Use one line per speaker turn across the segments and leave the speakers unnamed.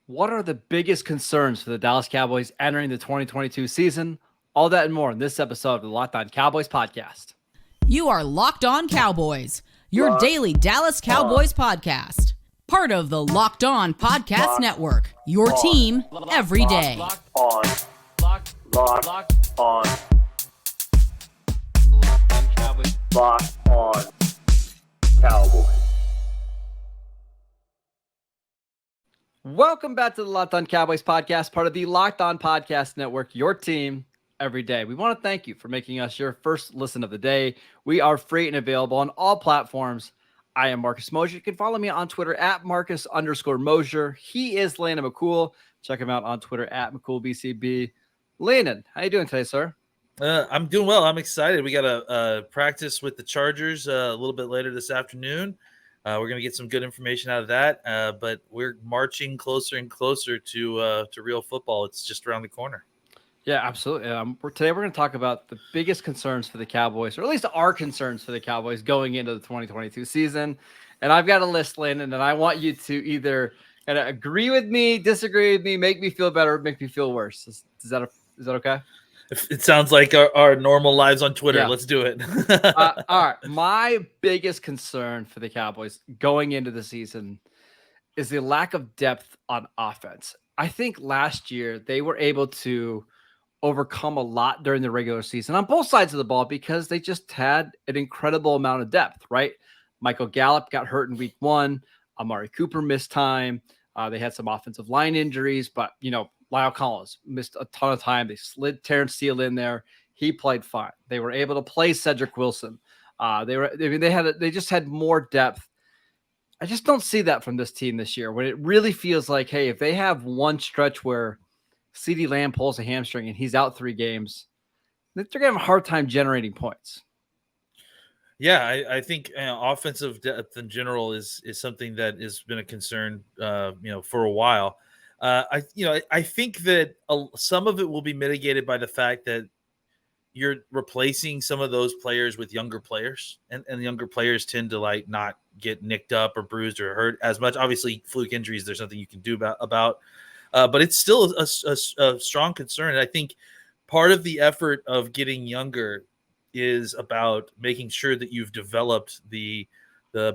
What are the biggest concerns for the Dallas Cowboys entering the 2022 season? All that and more in this episode of the Locked On Cowboys podcast.
You are Locked On Cowboys, your
Locked
daily Dallas Cowboys podcast. Part of the Locked On Podcast
Locked
Network, your
On.
team every day.
On. Locked on.
Cowboys.
Locked on. Cowboys.
Welcome back to the Locked On Cowboys podcast, part of the Locked On Podcast Network, your team every day. We want to thank you for making us your first listen of the day. We are free and available on all platforms. I am Marcus Mosher. You can follow me on Twitter at Marcus_Mosher. He is Landon McCool. Check him out on Twitter at McCoolBCB. Landon, how you doing today, sir?
I'm doing well. I'm excited. We got a practice with the Chargers a little bit later this afternoon. We're going to get some good information out of that, but we're marching closer and closer to real football. It's just around the corner.
Yeah, absolutely. Today we're going to talk about the biggest concerns for the Cowboys, or at least our concerns for the Cowboys going into the 2022 season. And I've got a list, Landon, and I want you to either kind of agree with me, disagree with me, make me feel better, make me feel worse. Is that okay?
It sounds like our normal lives on Twitter.
Yeah.
Let's do it.
All right. My biggest concern for the Cowboys going into the season is the lack of depth on offense. I think last year they were able to overcome a lot during the regular season on both sides of the ball because they just had an incredible amount of depth, right? Michael Gallup got hurt in week 1. Amari Cooper missed time. They had some offensive line injuries, but, Lyle Collins missed a ton of time. They slid Terrence Steele in there. He played fine. They were able to play Cedric Wilson. They just had more depth. I just don't see that from this team this year when it really feels like, hey, if they have one stretch where CeeDee Lamb pulls a hamstring and he's out 3 games, they're going to have a hard time generating points.
Yeah, I think offensive depth in general is something that has been a concern, for a while. I think that some of it will be mitigated by the fact that you're replacing some of those players with younger players, and younger players tend to not get nicked up or bruised or hurt as much. Obviously, fluke injuries, there's nothing you can do about. But it's still a strong concern. And I think part of the effort of getting younger is about making sure that you've developed the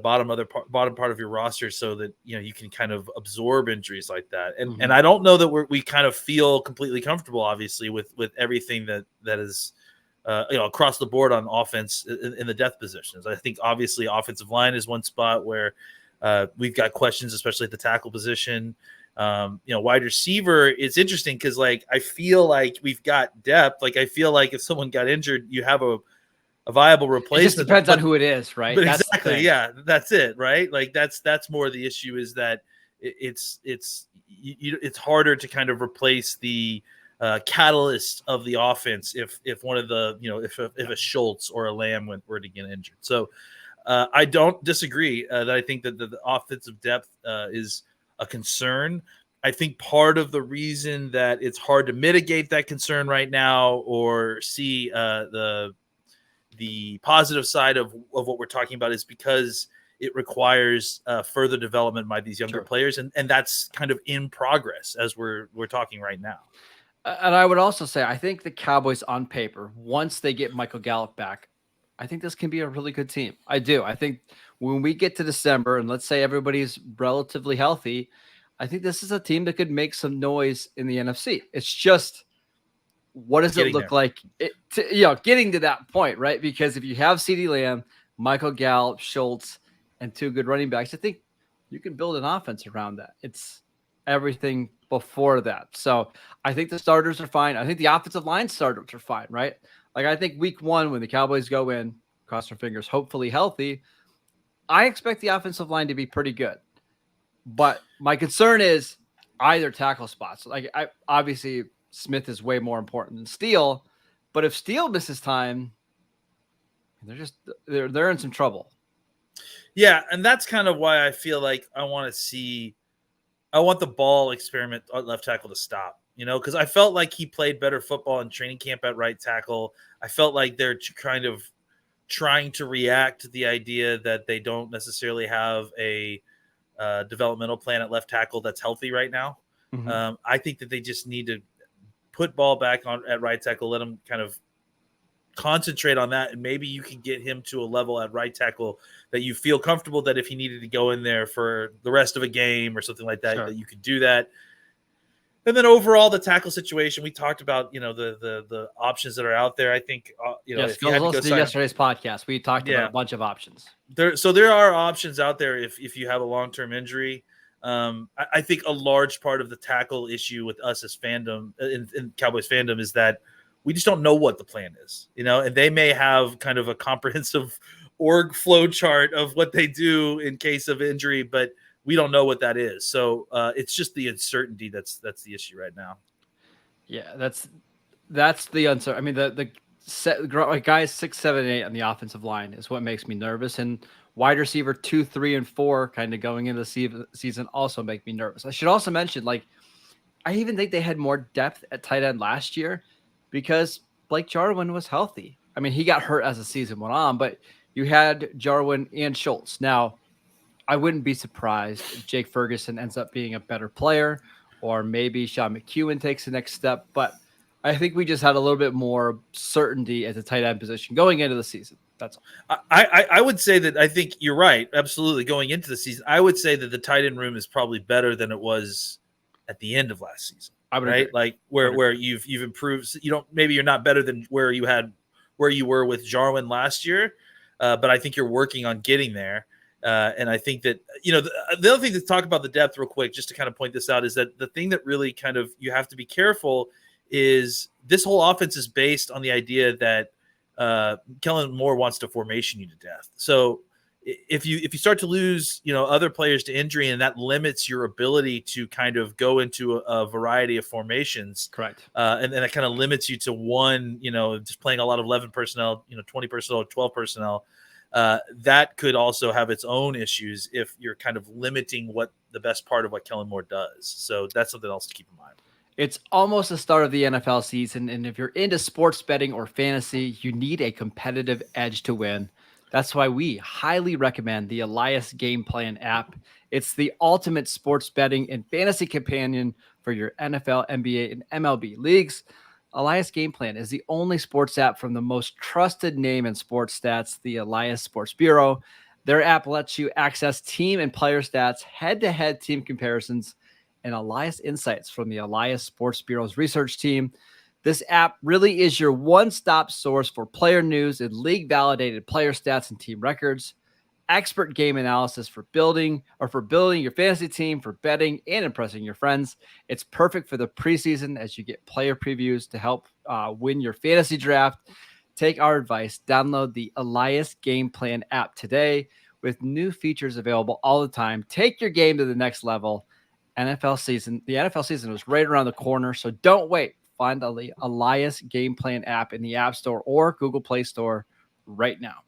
bottom part of your roster so that you can kind of absorb injuries like that. And I don't know that we kind of feel completely comfortable, obviously, with everything that is across the board on offense in the depth positions. I think obviously offensive line is one spot where we've got questions, especially at the tackle position. Wide receiver, it's interesting because I feel like we've got depth. I feel like if someone got injured, you have a viable replacement.
It just depends on who it is, right?
But that's exactly, yeah, that's it, right? That's more the issue is that it's harder to kind of replace the catalyst of the offense if one of the if a Schultz or a Lamb were to get injured. So I don't disagree that I think that the offensive depth is a concern. I think part of the reason that it's hard to mitigate that concern right now or see the positive side of what we're talking about is because it requires further development by these younger players, and that's kind of in progress as we're talking right now.
And I would also say, I think the Cowboys on paper, once they get Michael Gallup back, I think this can be a really good team. I do. I think when we get to December and let's say everybody's relatively healthy, I think this is a team that could make some noise in the NFC. It's just, what does it look like? Getting to that point, right? Because if you have CeeDee Lamb, Michael Gallup, Schultz, and 2 good running backs, I think you can build an offense around that. It's everything before that. So I think the starters are fine. I think the offensive line starters are fine, right? I think week 1, when the Cowboys go in, cross our fingers, hopefully healthy, I expect the offensive line to be pretty good. But my concern is either tackle spots. Obviously Smith is way more important than Steele, but if Steele misses time, they're in some trouble.
Yeah, and that's kind of why I feel like I want the ball experiment at left tackle to stop, because I felt like he played better football in training camp at right tackle. I felt like they're kind of trying to react to the idea that they don't necessarily have a developmental plan at left tackle that's healthy right now. I think that they just need to put ball back on at right tackle, let him kind of concentrate on that, and maybe you can get him to a level at right tackle that you feel comfortable that if he needed to go in there for the rest of a game or something like that,
Sure.
that you could do that. And then overall, the tackle situation, we talked about, the options that are out there. I think,
Yes,
if you had to go
listen to
sign
yesterday's podcast. We talked about a bunch of options.
there are options out there if you have a long-term injury. I think a large part of the tackle issue with us as fandom in Cowboys fandom is that we just don't know what the plan is, and they may have kind of a comprehensive org flow chart of what they do in case of injury, but we don't know what that is. So it's just the uncertainty that's the issue right now.
Yeah, that's the uncertainty. I mean, the guys 6, 7, 8 on the offensive line is what makes me nervous, and wide receiver 2, 3, and 4 kind of going into the season also make me nervous. I should also mention, I even think they had more depth at tight end last year because Blake Jarwin was healthy. I mean, he got hurt as the season went on, but you had Jarwin and Schultz. Now, I wouldn't be surprised if Jake Ferguson ends up being a better player, or maybe Sean McEwen takes the next step. But I think we just had a little bit more certainty at the tight end position going into the season. That's all.
I would say that I think you're right. Absolutely. Going into the season, I would say that the tight end room is probably better than it was at the end of last season.
I would
right?
agree.
Like where you've improved. Maybe you're not better than where you were with Jarwin last year. But I think you're working on getting there. And I think that, the other thing to talk about the depth real quick, just to kind of point this out, is that the thing that really kind of you have to be careful is this whole offense is based on the idea that Kellen Moore wants to formation you to death. So if you start to lose, other players to injury, and that limits your ability to kind of go into a variety of formations.
Correct.
And then it kind of limits you to one, just playing a lot of 11 personnel, 20 personnel, 12 personnel. That could also have its own issues if you're kind of limiting what the best part of what Kellen Moore does. So that's something else to keep in mind.
It's almost the start of the NFL season, and if you're into sports betting or fantasy, you need a competitive edge to win. That's why we highly recommend the Elias Game Plan app. It's the ultimate sports betting and fantasy companion for your NFL, NBA, and MLB leagues. Elias Game Plan is the only sports app from the most trusted name in sports stats, the Elias Sports Bureau. Their app lets you access team and player stats, head-to-head team comparisons, and Elias insights from the Elias Sports Bureau's research team. This app really is your one-stop source for player news and league-validated player stats and team records, expert game analysis for building your fantasy team, for betting, and impressing your friends. It's perfect for the preseason as you get player previews to help win your fantasy draft. Take our advice. Download the Elias Game Plan app today with new features available all the time. Take your game to the next level. The NFL season was right around the corner, so don't wait. Find the Elias Game Plan app in the App Store or Google Play Store right now.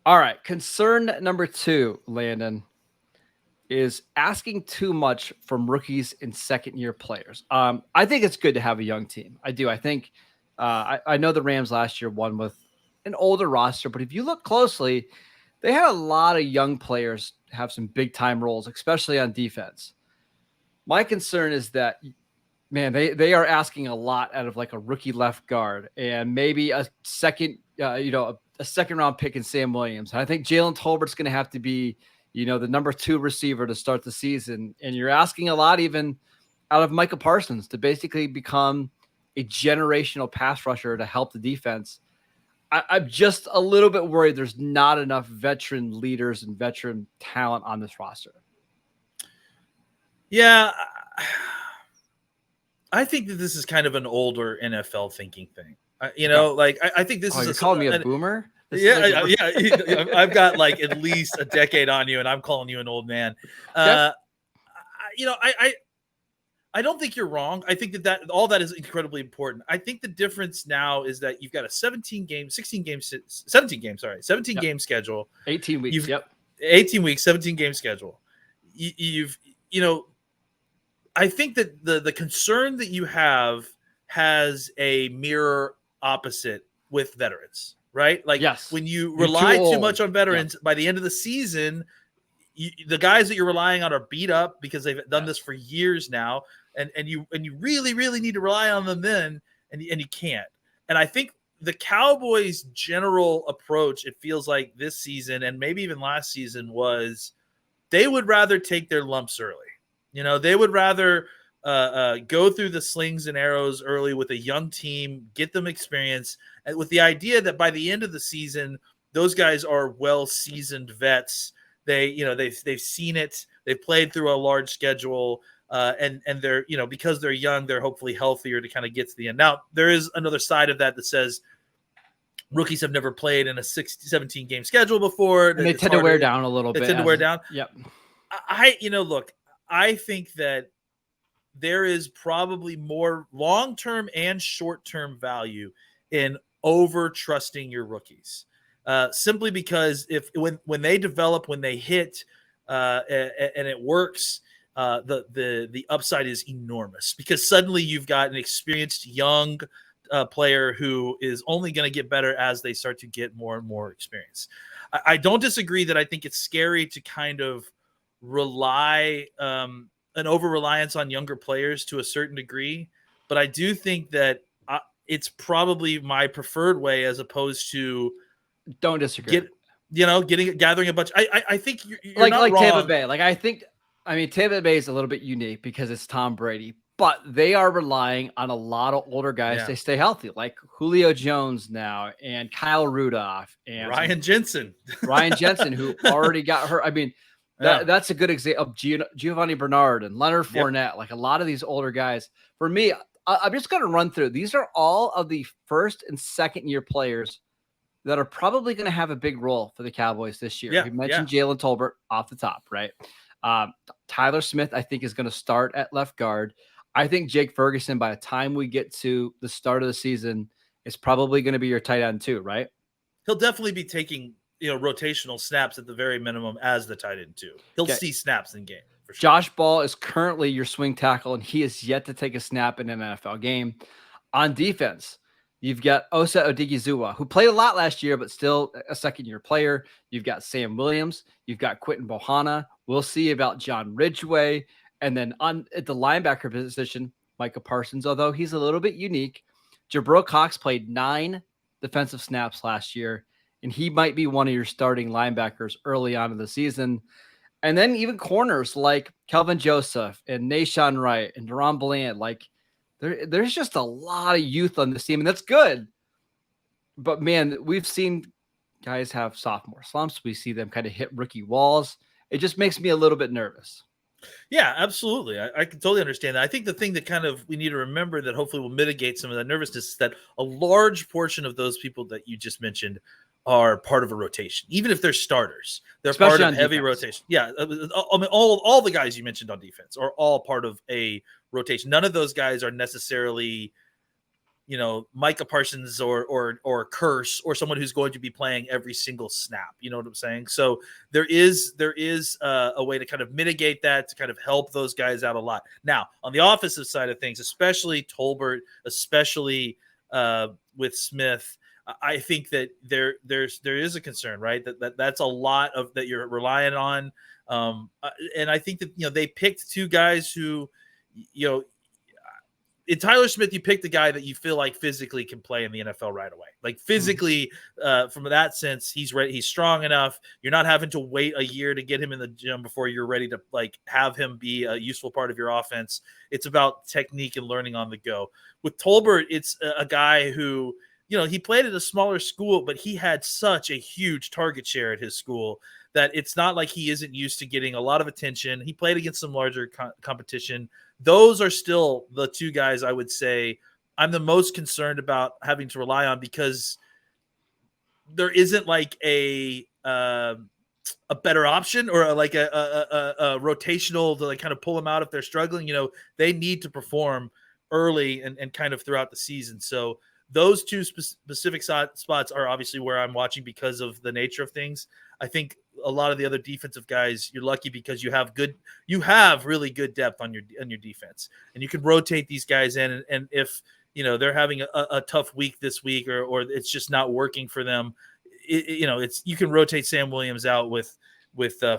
All right, concern number 2, Landon, is asking too much from rookies and second-year players. I think it's good to have a young team. I do. I think I know the Rams last year won with an older roster, but if you look closely, they had a lot of young players have some big-time roles, especially on defense. My concern is that, man, they are asking a lot out of like a rookie left guard and maybe a second, a second-round pick in Sam Williams. And I think Jalen Tolbert's going to have to be, the number 2 receiver to start the season. And you're asking a lot even out of Micah Parsons to basically become a generational pass rusher to help the defense. I'm just a little bit worried there's not enough veteran leaders and veteran talent on this roster.
Yeah, I think that this is kind of an older NFL thinking thing. I think this is.
You're calling me a boomer?
Yeah. I've got like at least a decade on you, and I'm calling you an old man.
Okay.
I don't think you're wrong. I think that all that is incredibly important. I think the difference now is that you've got a 17 game schedule.
18 weeks.
18 weeks, 17 game schedule. I think that the concern that you have has a mirror opposite with veterans, right? Like,
yes,
when you rely too much on veterans, by the end of the season, the guys that you're relying on are beat up because they've done this for years now, and you really really need to rely on them then, and you can't. And I think the Cowboys' general approach, it feels like this season and maybe even last season, was they would rather take their lumps early. They would rather go through the slings and arrows early with a young team, get them experience, and with the idea that by the end of the season, those guys are well-seasoned vets. They've seen it. They've played through a large schedule, and they're because they're young, they're hopefully healthier to kind of get to the end. Now, there is another side of that says rookies have never played in a 17 game schedule before.
And they tend to wear down a little bit.
They tend to wear down.
Yep.
Look, I think that there is probably more long-term and short-term value in over trusting your rookies. Simply because when they develop, when they hit, and it works, the upside is enormous because suddenly you've got an experienced young player who is only going to get better as they start to get more and more experience. I don't disagree that I think it's scary to kind of rely an over-reliance on younger players to a certain degree, but I do think that it's probably my preferred way as opposed to
don't disagree.
Gathering a bunch. I think you're
like
not wrong.
Tampa Bay. Tampa Bay is a little bit unique because it's Tom Brady, but they are relying on a lot of older guys to stay healthy, like Julio Jones now and Kyle Rudolph and
Ryan Jensen,
who already got hurt. That's a good example of Giovanni Bernard and Leonard Fournette, like a lot of these older guys. For me, I'm just going to run through. These are all of the first and second year players that are probably going to have a big role for the Cowboys this year. We mentioned Jalen Tolbert off the top, right? Tyler Smith, I think, is going to start at left guard. I think Jake Ferguson, by the time we get to the start of the season, is probably going to be your tight end too, right?
He'll definitely be taking rotational snaps at the very minimum as the tight end too. He'll see snaps in game for sure.
Josh Ball is currently your swing tackle, and he is yet to take a snap in an NFL game. On defense, you've got Osa Odigizua, who played a lot last year, but still a second-year player. You've got Sam Williams. You've got Quentin Bohanna. We'll see about John Ridgeway. And then at the linebacker position, Micah Parsons, although he's a little bit unique. Jabril Cox played 9 defensive snaps last year, and he might be one of your starting linebackers early on in the season. And then even corners like Kelvin Joseph and Nashawn Wright and Deron Bland, there's just a lot of youth on this team, and that's good. But, man, we've seen guys have sophomore slumps. We see them kind of hit rookie walls. It just makes me a little bit nervous.
Yeah, absolutely. I can totally understand that. I think the thing that kind of we need to remember that hopefully will mitigate some of that nervousness is that a large portion of those people that you just mentioned are part of a rotation, even if they're starters. They're
Especially
part of heavy rotation. Yeah, all the guys you mentioned on defense are all part of a rotation. None of those guys are necessarily, Micah Parsons or Curse or someone who's going to be playing every single snap. You know what I'm saying? So there is a way to kind of mitigate that, to kind of help those guys out a lot. Now, on the offensive side of things, especially Tolbert, especially with Smith, I think that there is a concern, right? That's a lot of that you're relying on. And I think that, they picked 2 guys who, in Tyler Smith, you picked a guy that you feel like physically can play in the NFL right away. Like physically, from that sense, he's ready. He's strong enough. You're not having to wait a year to get him in the gym before you're ready to have him be a useful part of your offense. It's about technique and learning on the go. With Tolbert, it's a guy who, he played at a smaller school, but he had such a huge target share at his school that it's not like he isn't used to getting a lot of attention. He played against some larger competition. Those are still the 2 guys I would say I'm the most concerned about having to rely on, because there isn't like a better option or a rotational to kind of pull them out if they're struggling. They need to perform early and kind of throughout the season. So those 2 specific spots are obviously where I'm watching because of the nature of things. I think a lot of the other defensive guys, you're lucky because you have really good depth on your defense, and you can rotate these guys in. And if they're having a tough week this week, or it's just not working for them, you can rotate Sam Williams out with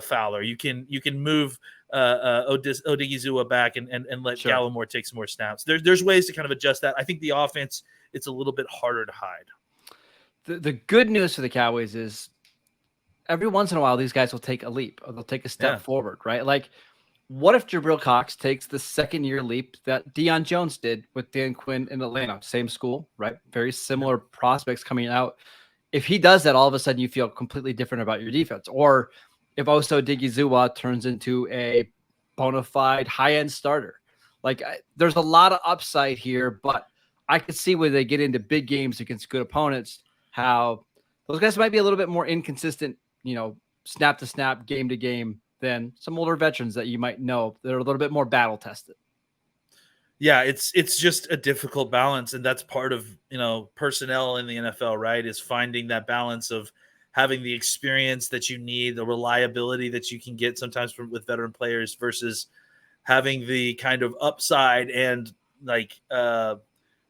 Fowler. You can move Odigizua back and let
Sure.
Gallimore take some more snaps. There's ways to kind of adjust that. I think the offense, it's a little bit harder to hide.
The good news for the Cowboys is every once in a while these guys will take a leap or they'll take a step forward, right? Like, what if Jabril Cox takes the second-year leap that Deion Jones did with Dan Quinn in Atlanta? Same school, right? Very similar prospects coming out. If he does that, all of a sudden you feel completely different about your defense. Or if Oso Digizua turns into a bona fide high-end starter. Like, there's a lot of upside here, but I could see when they get into big games against good opponents, how those guys might be a little bit more inconsistent, snap to snap, game to game than some older veterans that you might know that are a little bit more battle tested.
Yeah, it's just a difficult balance, and that's part of personnel in the NFL, right? Is finding that balance of having the experience that you need, the reliability that you can get sometimes with veteran players versus having the kind of upside and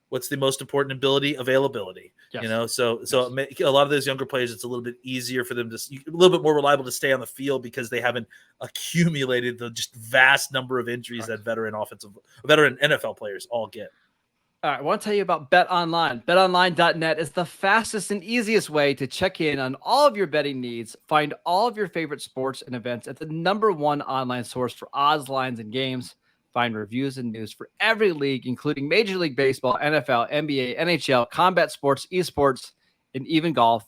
what's the most important ability? Availability.
Yes.
So a lot of those younger players, it's a little bit easier for them a little bit more reliable to stay on the field because they haven't accumulated the just vast number of injuries that veteran NFL players all get.
All right, I want to tell you about Bet Online. BetOnline.net is the fastest and easiest way to check in on all of your betting needs. Find all of your favorite sports and events at the #1 online source for odds, lines, and games. Find reviews and news for every league, including Major League Baseball, NFL, NBA, NHL, combat sports, esports, and even golf.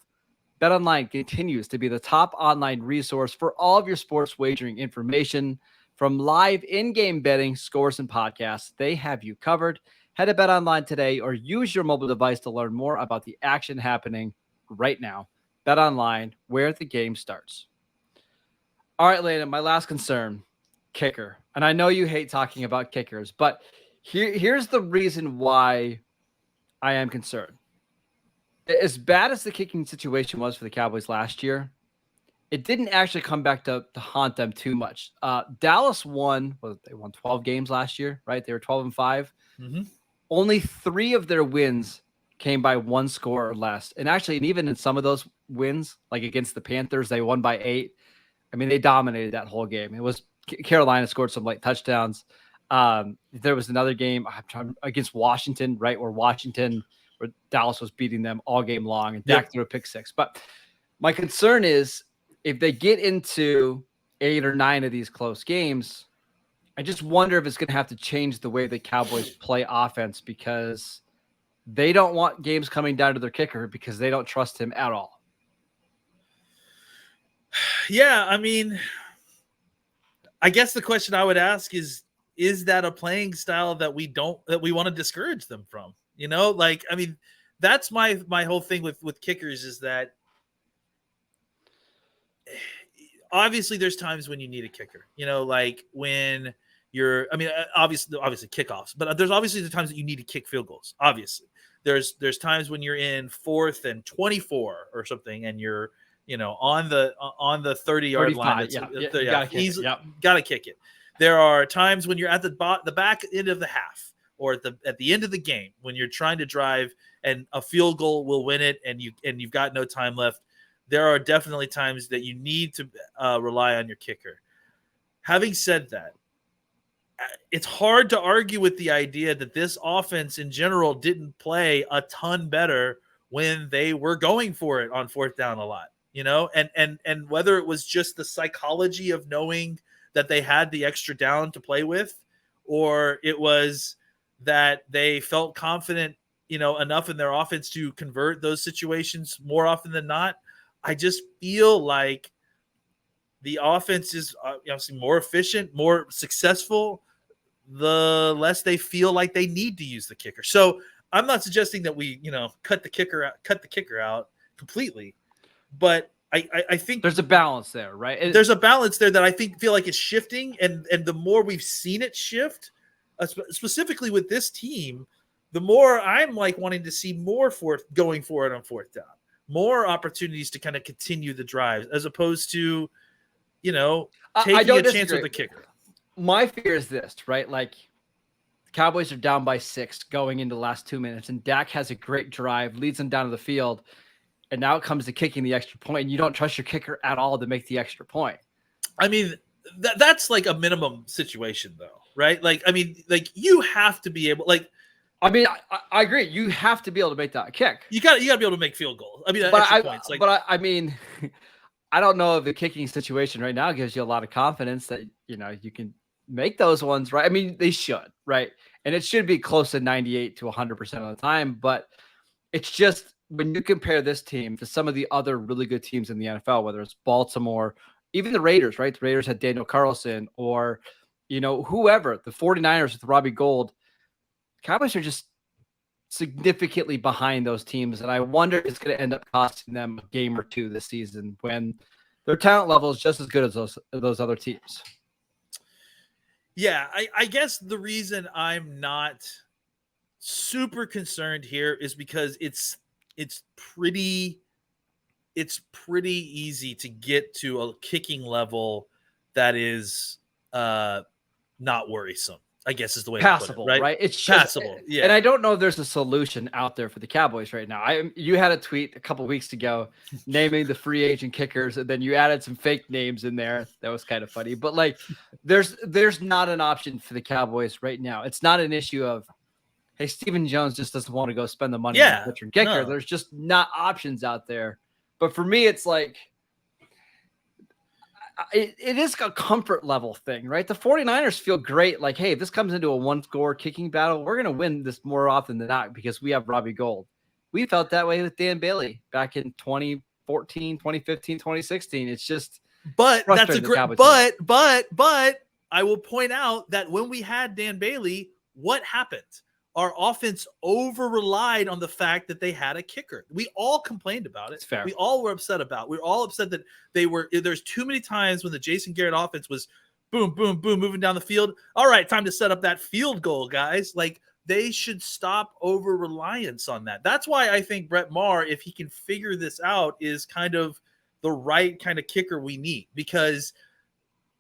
BetOnline continues to be the top online resource for all of your sports wagering information. From live in-game betting, scores, and podcasts, they have you covered. Head to BetOnline today or use your mobile device to learn more about the action happening right now. BetOnline, where the game starts. All right, Landon, my last concern, kicker. And I know you hate talking about kickers, but here's the reason why I am concerned. As bad as the kicking situation was for the Cowboys last year, it didn't actually come back to haunt them too much. Dallas won 12 games last year, right? They were 12-5.
Mm-hmm.
Only 3 of their wins came by 1 score or less. And even in some of those wins, like against the Panthers, they won by 8. I mean, they dominated that whole game. It was Carolina scored some late touchdowns. There was another game against Washington, right, where Dallas was beating them all game long, and Dak threw a pick 6. But my concern is if they get into 8 or 9 of these close games, I just wonder if it's going to have to change the way the Cowboys play offense because they don't want games coming down to their kicker because they don't trust him at all.
Yeah, I mean, I guess the question I would ask is that a playing style that we want to discourage them from? I mean, that's my whole thing with kickers is that obviously there's times when you need a kicker, like when obviously kickoffs, but there's obviously the times that you need to kick field goals. Obviously there's times when you're in 4th and 24 or something and you're on the 30-yard line. Got to kick it. There are times when you're at the back end of the half or at the end of the game when you're trying to drive and a field goal will win it and you've got no time left. There are definitely times that you need to rely on your kicker. Having said that, it's hard to argue with the idea that this offense in general didn't play a ton better when they were going for it on 4th down a lot. And whether it was just the psychology of knowing that they had the extra down to play with, or it was that they felt confident, enough in their offense to convert those situations more often than not. I just feel like the offense is obviously more efficient, more successful, the less they feel like they need to use the kicker. So I'm not suggesting that we, cut the kicker out completely. But I think
there's a balance there, right?
There's a balance there that I feel like it's shifting, and the more we've seen it shift, specifically with this team, the more I'm wanting to see more going for it on 4th down, more opportunities to kind of continue the drives as opposed to, taking a chance with the kicker.
My fear is this, right? Like the Cowboys are down by 6 going into the last 2 minutes, and Dak has a great drive, leads them down to the field. And now it comes to kicking the extra point, and you don't trust your kicker at all to make the extra point.
I mean, that's like a minimum situation, though, right? Like, I mean, like you have to be able, like,
I mean, I agree. You have to be able to make that kick.
you got to be able to make field goals. I mean,
But
extra points. Like,
I mean, I don't know if the kicking situation right now gives you a lot of confidence that you can make those ones, right? I mean, they should, right? And it should be close to 98 to 100% of the time. But it's just when you compare this team to some of the other really good teams in the NFL, whether it's Baltimore, even the Raiders, right? The Raiders had Daniel Carlson or, whoever, the 49ers with Robbie Gould. Cowboys are just significantly behind those teams. And I wonder if it's going to end up costing them a game or two this season when their talent level is just as good as those other teams.
Yeah, I guess the reason I'm not super concerned here is because it's pretty easy to get to a kicking level that is not worrisome, I guess is the way
Passable,
to put it,
right? It's
passable. Yeah.
And I don't know if there's a solution out there for the Cowboys right now. You had a tweet a couple weeks ago naming the free agent kickers, and then you added some fake names in there. That was kind of funny. But like there's not an option for the Cowboys right now. It's not an issue of, hey, Stephen Jones just doesn't want to go spend the money on a veteran kicker.
No.
There's just not options out there. But for me, it's like it is a comfort level thing, right? The 49ers feel great. Like, hey, if this comes into a one-score kicking battle, we're going to win this more often than not because we have Robbie Gould. We felt that way with Dan Bailey back in 2014, 2015, 2016. It's just
but that's a great but I will point out that when we had Dan Bailey, what happened? Our offense over-relied on the fact that they had a kicker. We all complained about it.
It's fair.
We all were upset about it. We were all upset that there's too many times when the Jason Garrett offense was boom, boom, boom, moving down the field. All right, time to set up that field goal, guys. Like, they should stop over-reliance on that. That's why I think Brett Maher, if he can figure this out, is kind of the right kind of kicker we need, because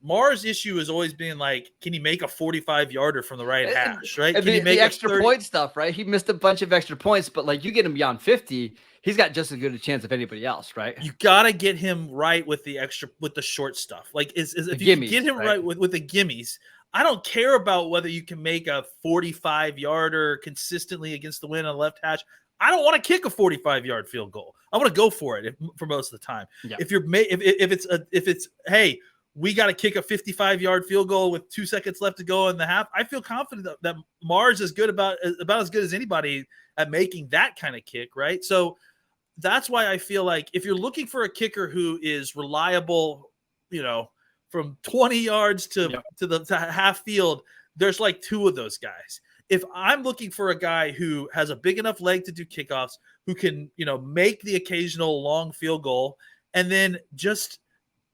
Maher's issue has always been like, can he make a 45-yarder from the right hash, right? Can
he
make
the extra point stuff, right? He missed a bunch of extra points, but like you get him beyond 50, he's got just as good a chance of anybody else, right?
You gotta get him right with the short stuff. Like, if you can get him right with the gimmies, I don't care about whether you can make a 45-yarder consistently against the wind on the left hash. I don't want to kick a 45-yard field goal. I want to go for it for most of the time. Yeah. If it's hey, we got to kick a 55-yard field goal with 2 seconds left to go in the half, I feel confident that Mars is good about as good as anybody at making that kind of kick, right? So that's why I feel like if you're looking for a kicker who is reliable, from 20 yards to half field, there's like two of those guys. If I'm looking for a guy who has a big enough leg to do kickoffs, who can, make the occasional long field goal, and then just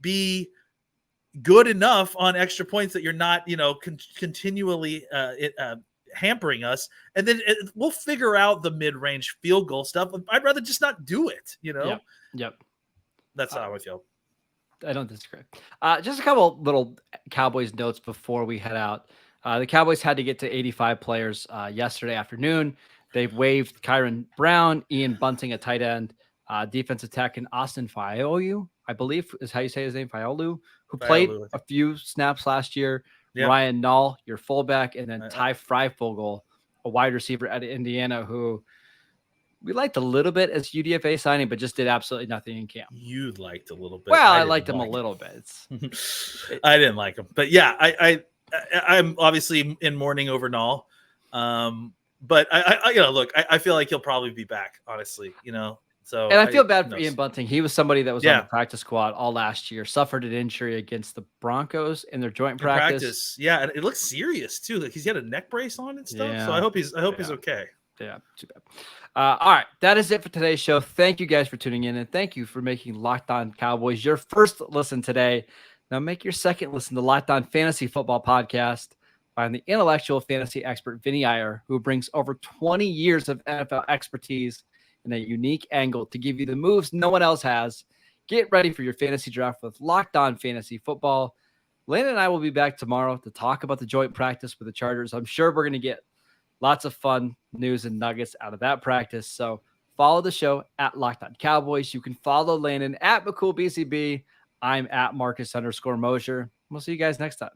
be good enough on extra points that you're not, continually hampering us, and then we'll figure out the mid-range field goal stuff. I'd rather just not do it,
Yep.
That's how I feel.
I don't disagree. Just a couple little Cowboys notes before we head out. The Cowboys had to get to 85 players yesterday afternoon. They've waived Kyron Brown, Ian Bunting, a tight end, defensive tackle Austin Faoliu, I believe is how you say his name, Faoliu, who played a few snaps last year. Yep. Ryan Nall, your fullback, and then Ty Freifogel, a wide receiver at Indiana, who we liked a little bit as UDFA signing, but just did absolutely nothing in camp.
You liked a little bit.
Well, I liked him a little bit.
I didn't like him, but yeah, I'm obviously in mourning over Nall. But I feel like he'll probably be back, honestly, So,
and I feel bad for Ian Bunting. He was somebody that was on the practice squad all last year, suffered an injury against the Broncos in their joint practice.
Yeah, and it looks serious too. Like he's got a neck brace on and stuff. Yeah. So I hope he's okay.
Yeah, too bad. All right, that is it for today's show. Thank you guys for tuning in, and thank you for making Locked On Cowboys your first listen today. Now make your second listen to Locked On Fantasy Football Podcast by the intellectual fantasy expert Vinny Iyer, who brings over 20 years of NFL expertise and a unique angle to give you the moves no one else has. Get ready for your fantasy draft with Locked On Fantasy Football. Landon and I will be back tomorrow to talk about the joint practice with the Chargers. I'm sure we're going to get lots of fun news and nuggets out of that practice. So follow the show at Locked On Cowboys. You can follow Landon at McCool BCB. I'm at Marcus _Mosher. We'll see you guys next time.